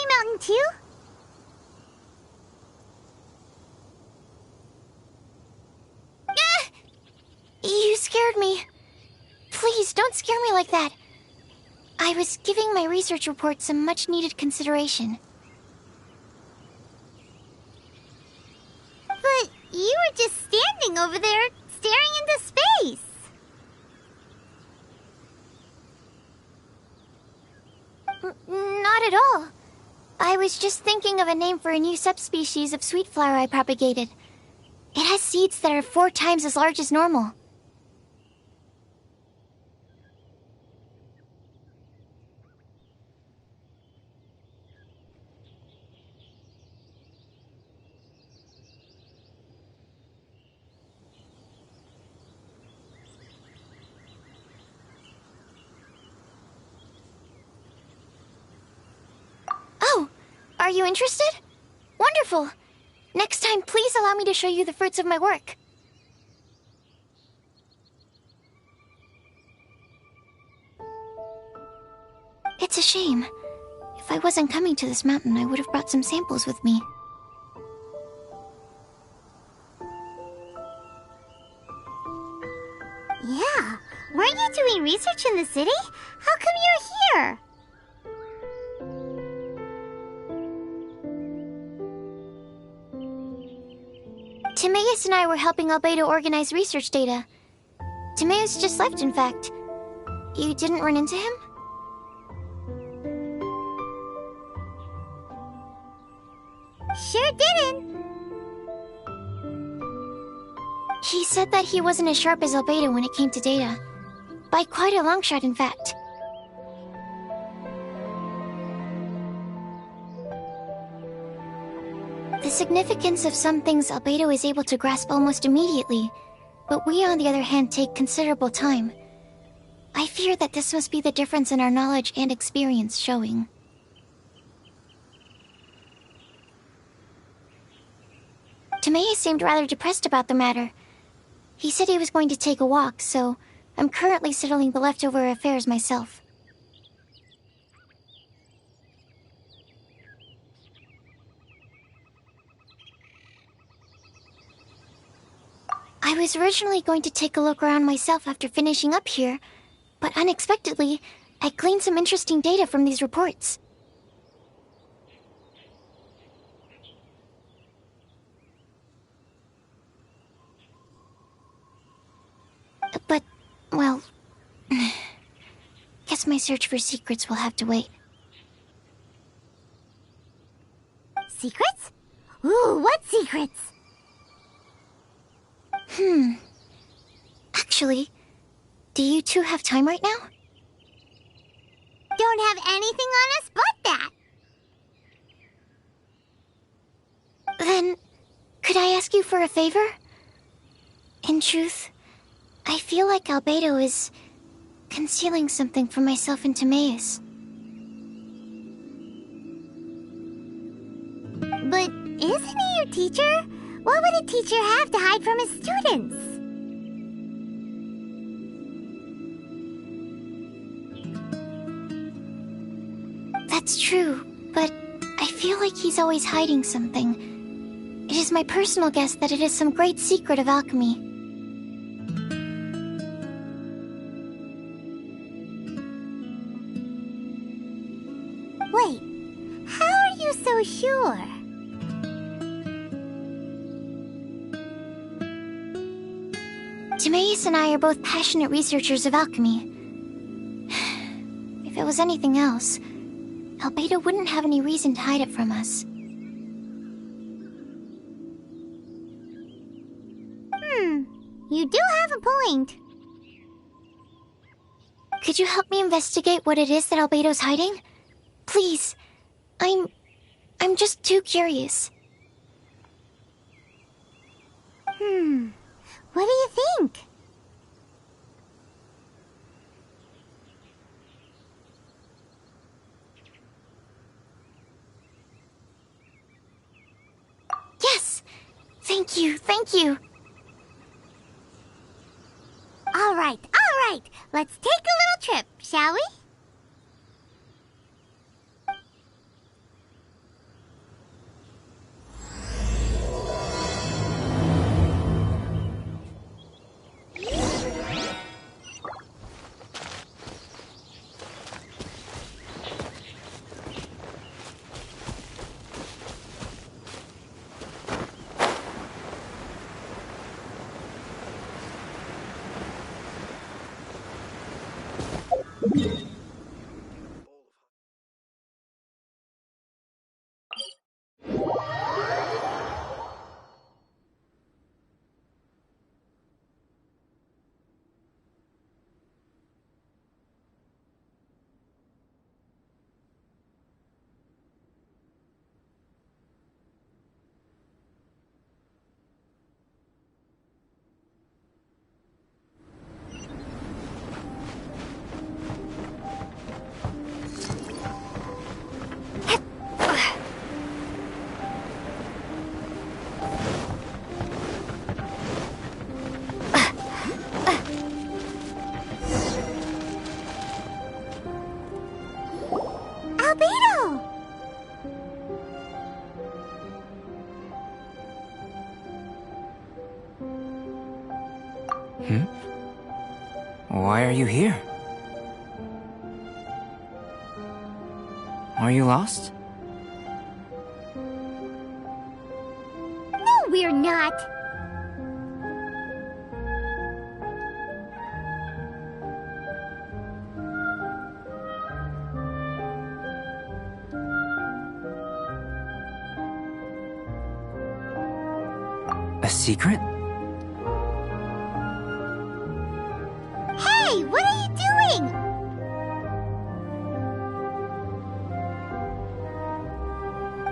mountain too? Ah! You scared me. Please, don't scare me like that. I was giving my research report some much-needed consideration. But you were just standing over there, staring into space. Not at all. I was just thinking of a name for a new subspecies of sweet flower I propagated. It has seeds that are 4 times as large as normal. Oh, are you interested? Wonderful. Next time, please allow me to show you the fruits of my work. It's a shame. If I wasn't coming to this mountain, I would have brought some samples with me. Yeah, weren't you doing research in the city? How come you're here? Timaeus and I were helping Albedo organize research data. Timaeus just left, in fact. You didn't run into him? Sure didn't. He said that he wasn't as sharp as Albedo when it came to data. By quite a long shot, in fact. The significance of some things Albedo is able to grasp almost immediately, but we, on the other hand, take considerable time. I fear that this must be the difference in our knowledge and experience showing. Timaeus seemed rather depressed about the matter. He said he was going to take a walk, so I'm currently settling the leftover affairs myself. I was originally going to take a look around myself after finishing up here, but unexpectedly, I gleaned some interesting data from these reports. But, well, guess my search for secrets will have to wait. Secrets? Ooh, what secrets? Actually, do you two have time right now? Don't have anything on us but that. Then, could I ask you for a favor? In truth, I feel like Albedo is concealing something from myself and Timaeus. But isn't he your teacher? What would a teacher have to hide from his students? That's true, but I feel like he's always hiding something. It is my personal guess that it is some great secret of alchemy. Wait, how are you so sure? Timaeus and I are both passionate researchers of alchemy. If it was anything else, Albedo wouldn't have any reason to hide it from us. You do have a point. Could you help me investigate what it is that Albedo's hiding? Please. I'm just too curious. What do you think? Yes! Thank you, thank you! All right. Let's take a little trip, shall we? Hmm? Why are you here? Are you lost? No, we're not. A secret? Hey, what are you doing?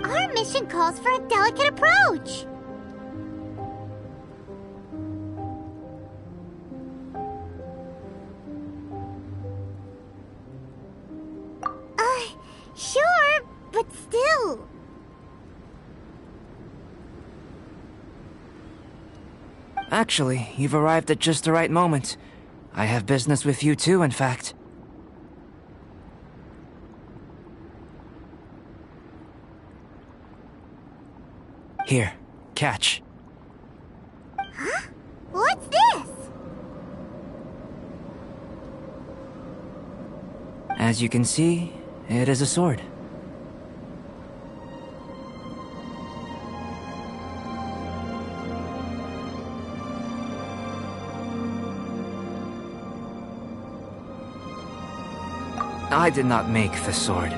Our mission calls for a delicate approach. Sure, but still. Actually, you've arrived at just the right moment. I have business with you too, in fact. Here, catch. Huh? What's this? As you can see, it is a sword. I did not make the sword.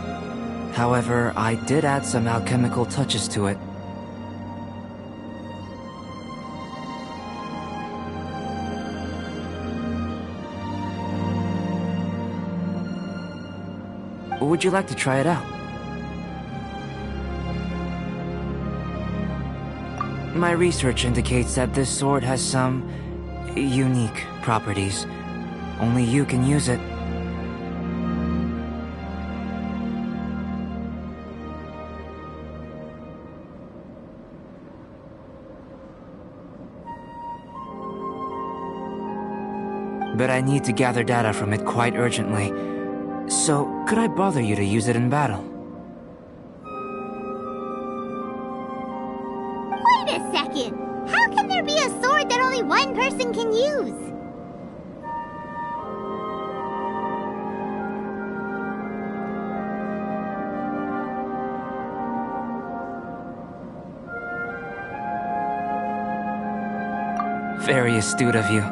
However, I did add some alchemical touches to it. Would you like to try it out? My research indicates that this sword has some unique properties. Only you can use it. But I need to gather data from it quite urgently. So, could I bother you to use it in battle? Wait a second! How can there be a sword that only one person can use? Very astute of you.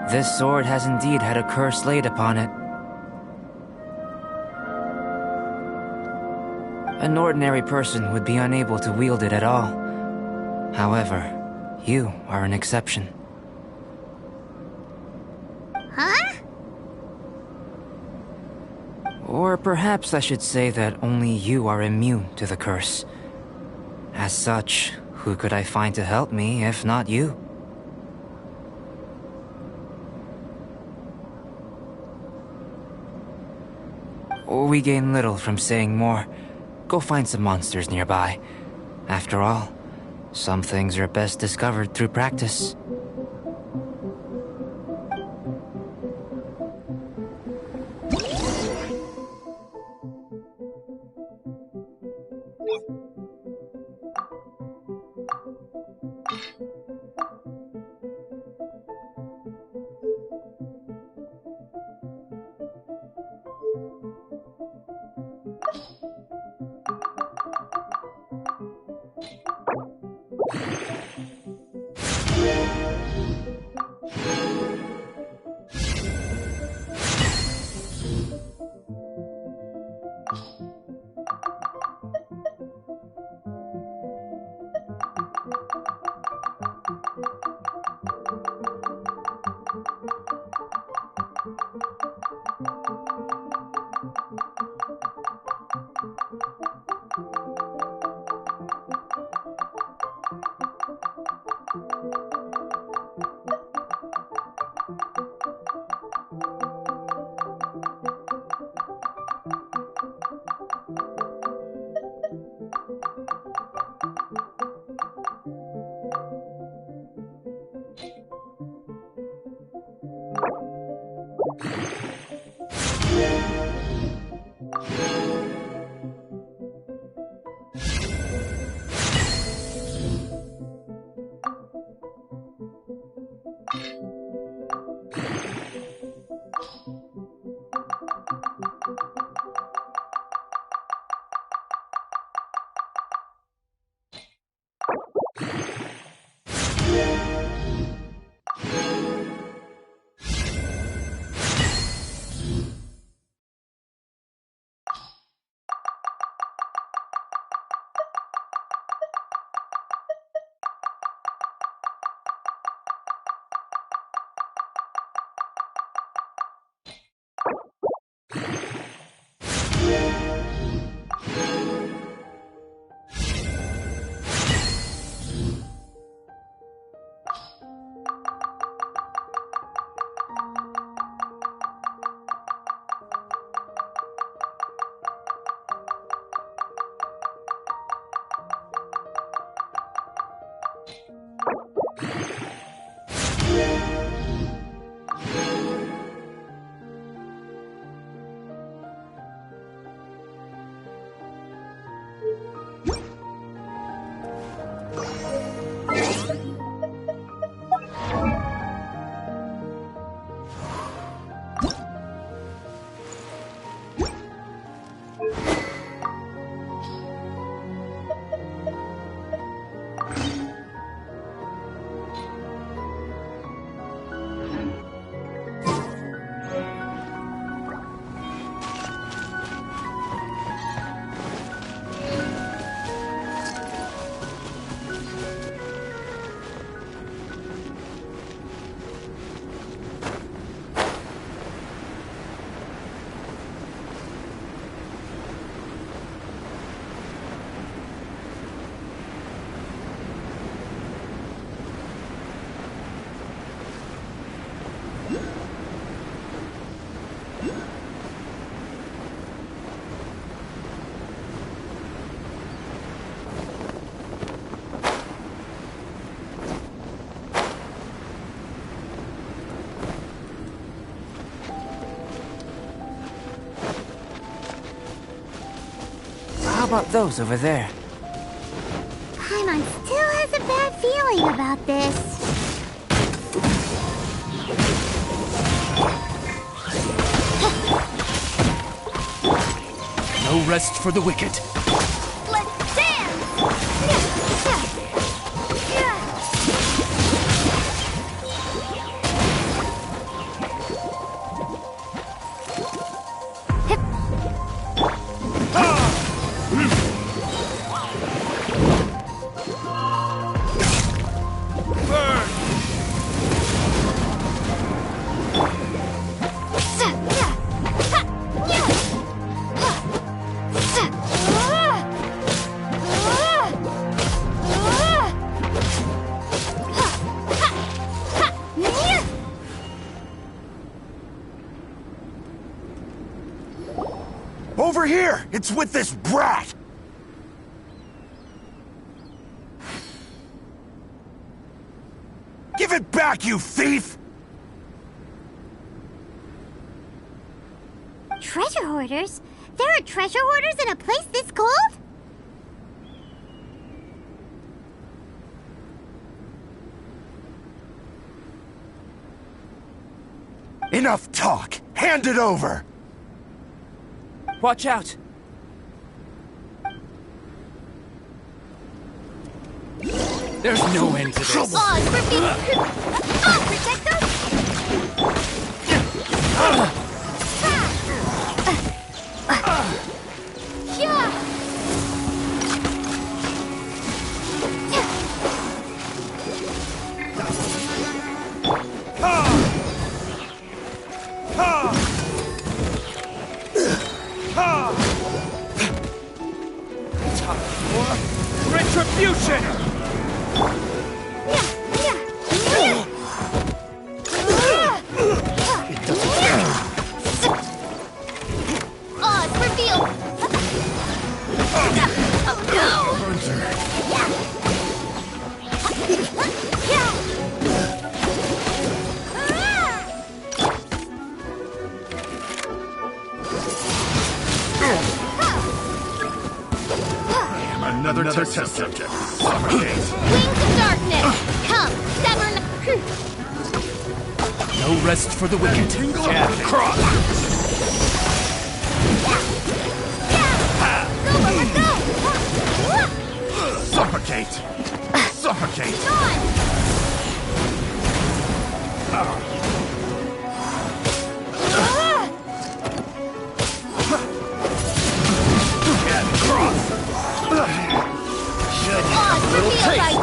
This sword has indeed had a curse laid upon it. An ordinary person would be unable to wield it at all. However, you are an exception. Huh? Or perhaps I should say that only you are immune to the curse. As such, who could I find to help me if not you? We gain little from saying more. Go find some monsters nearby. After all, some things are best discovered through practice. about those over there? Paimon still has a bad feeling about this. No rest for the wicked. Let's dance! Over here! It's with this brat! Give it back, you thief! Treasure hoarders? There are treasure hoarders in a place this cold? Enough talk! Hand it over! Watch out! There's no end to this. Oz, for me! Protect us! Retribution! Oz, reveal! Oh no! Another test subject. Suffocate. Wings of darkness! Come, sever... No rest for the wicked. Jab cross. Go, Bubba, go! Suffocate. Suffocate. Jab cross. Oz, reveal right!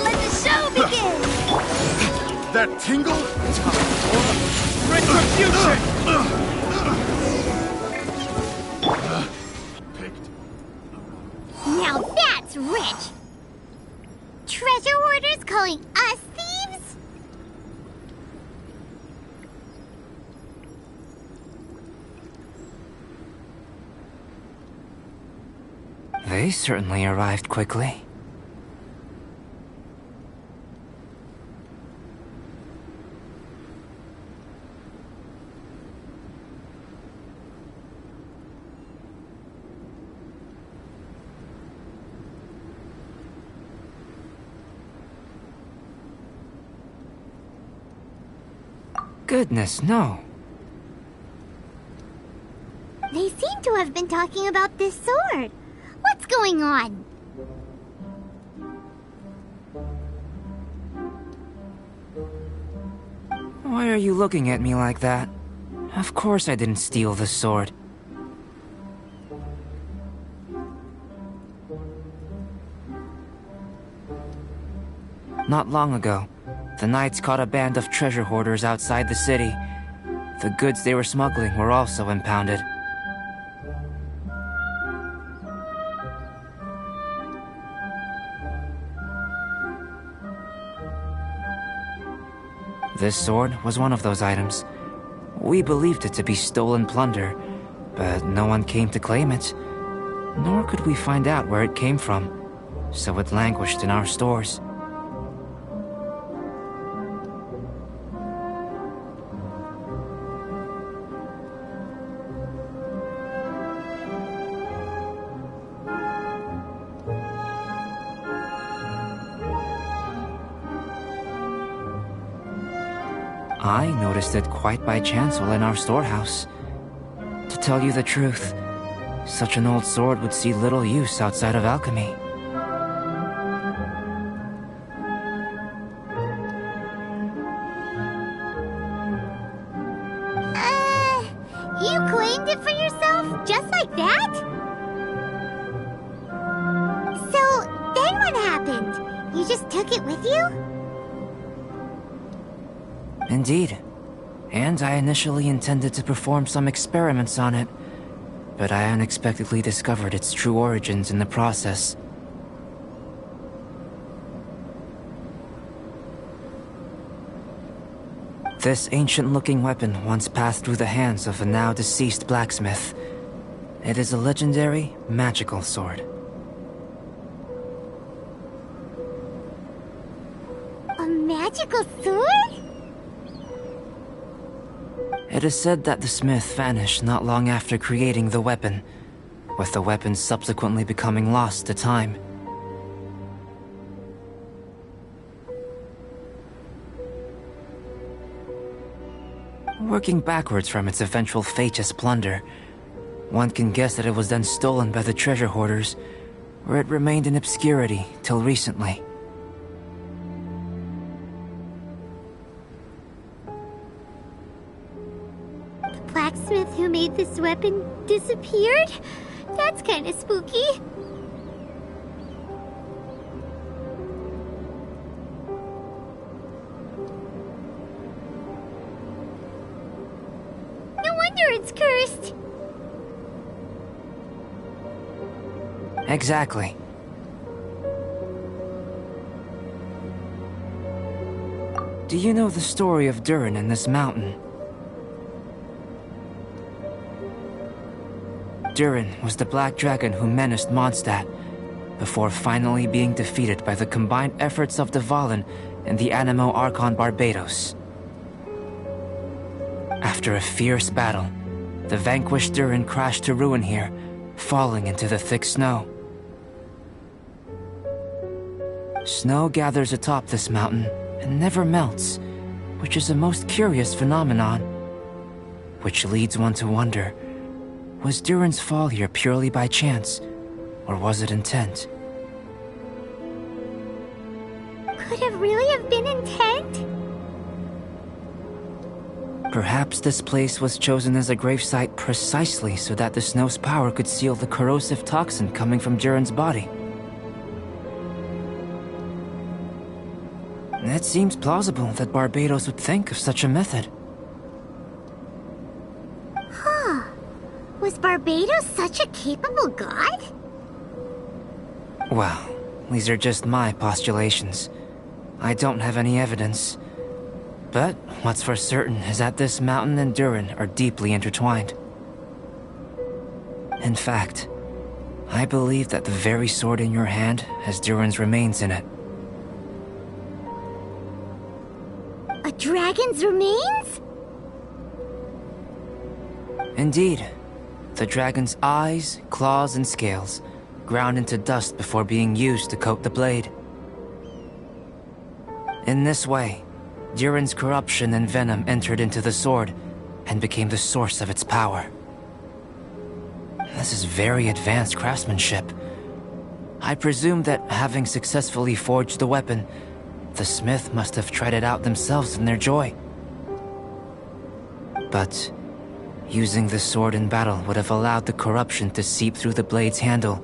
Let the show begin! That tingle? Retribution! Picked. Now that's rich! Treasure hoarders calling us thieves? They certainly arrived quickly. Goodness, no. They seem to have been talking about this sword. What's going on? Why are you looking at me like that? Of course I didn't steal the sword. Not long ago, the Knights caught a band of treasure hoarders outside the city. The goods they were smuggling were also impounded. This sword was one of those items. We believed it to be stolen plunder, but no one came to claim it. Nor could we find out where it came from, so it languished in our stores. I noticed it quite by chance while in our storehouse. To tell you the truth, such an old sword would see little use outside of alchemy. You claimed it for yourself? Just like that? So, then what happened? You just took it with you? Indeed. And I initially intended to perform some experiments on it, but I unexpectedly discovered its true origins in the process. This ancient-looking weapon once passed through the hands of a now-deceased blacksmith. It is a legendary, magical sword. A magical sword? It is said that the smith vanished not long after creating the weapon, with the weapon subsequently becoming lost to time. Working backwards from its eventual fate as plunder, one can guess that it was then stolen by the treasure hoarders, where it remained in obscurity till recently. The blacksmith who made this weapon disappeared? That's kind of spooky. No wonder it's cursed. Exactly. Do you know the story of Durin and this mountain? Durin was the black dragon who menaced Mondstadt, before finally being defeated by the combined efforts of the Valen and the Animo Archon Barbados. After a fierce battle, the vanquished Durin crashed to ruin here, falling into the thick snow. Snow gathers atop this mountain and never melts, which is a most curious phenomenon. Which leads one to wonder, was Durin's fall here purely by chance, or was it intent? Could it really have been intent? Perhaps this place was chosen as a gravesite precisely so that the snow's power could seal the corrosive toxin coming from Durin's body. It seems plausible that Barbados would think of such a method. Huh. Was Barbados such a capable god? Well, these are just my postulations. I don't have any evidence. But what's for certain is that this mountain and Durin are deeply intertwined. In fact, I believe that the very sword in your hand has Durin's remains in it. A dragon's remains? Indeed. The dragon's eyes, claws, and scales ground into dust before being used to coat the blade. In this way, Durin's corruption and venom entered into the sword and became the source of its power. This is very advanced craftsmanship. I presume that having successfully forged the weapon, the smith must have tried it out themselves in their joy. But using the sword in battle would have allowed the corruption to seep through the blade's handle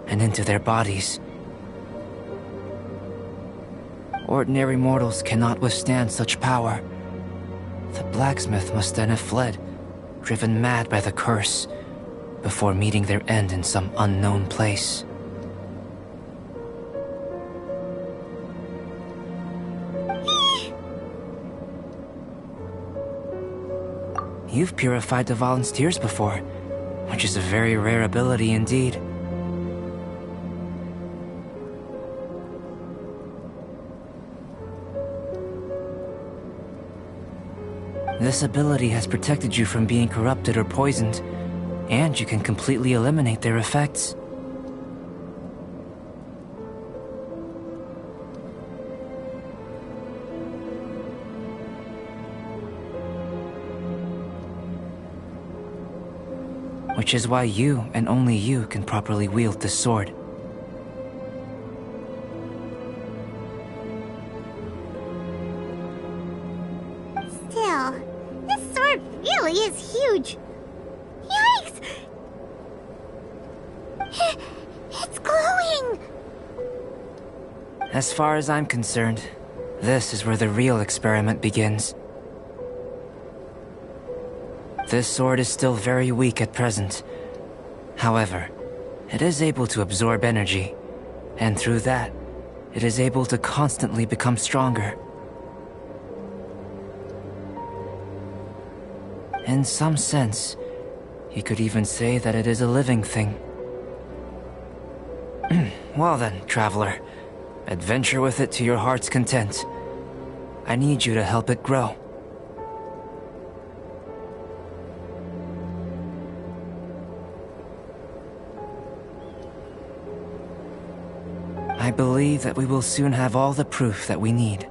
and into their bodies. Ordinary mortals cannot withstand such power. The blacksmith must then have fled, driven mad by the curse, before meeting their end in some unknown place. You've purified the Valen's tears before, which is a very rare ability indeed. This ability has protected you from being corrupted or poisoned, and you can completely eliminate their effects. which is why you and only you can properly wield this sword. Still, this sword really is huge. Yikes! It's glowing! As far as I'm concerned, this is where the real experiment begins. This sword is still very weak at present. However, it is able to absorb energy, and through that, it is able to constantly become stronger. In some sense, you could even say that it is a living thing. Well then, traveler, adventure with it to your heart's content. I need you to help it grow. I believe that we will soon have all the proof that we need.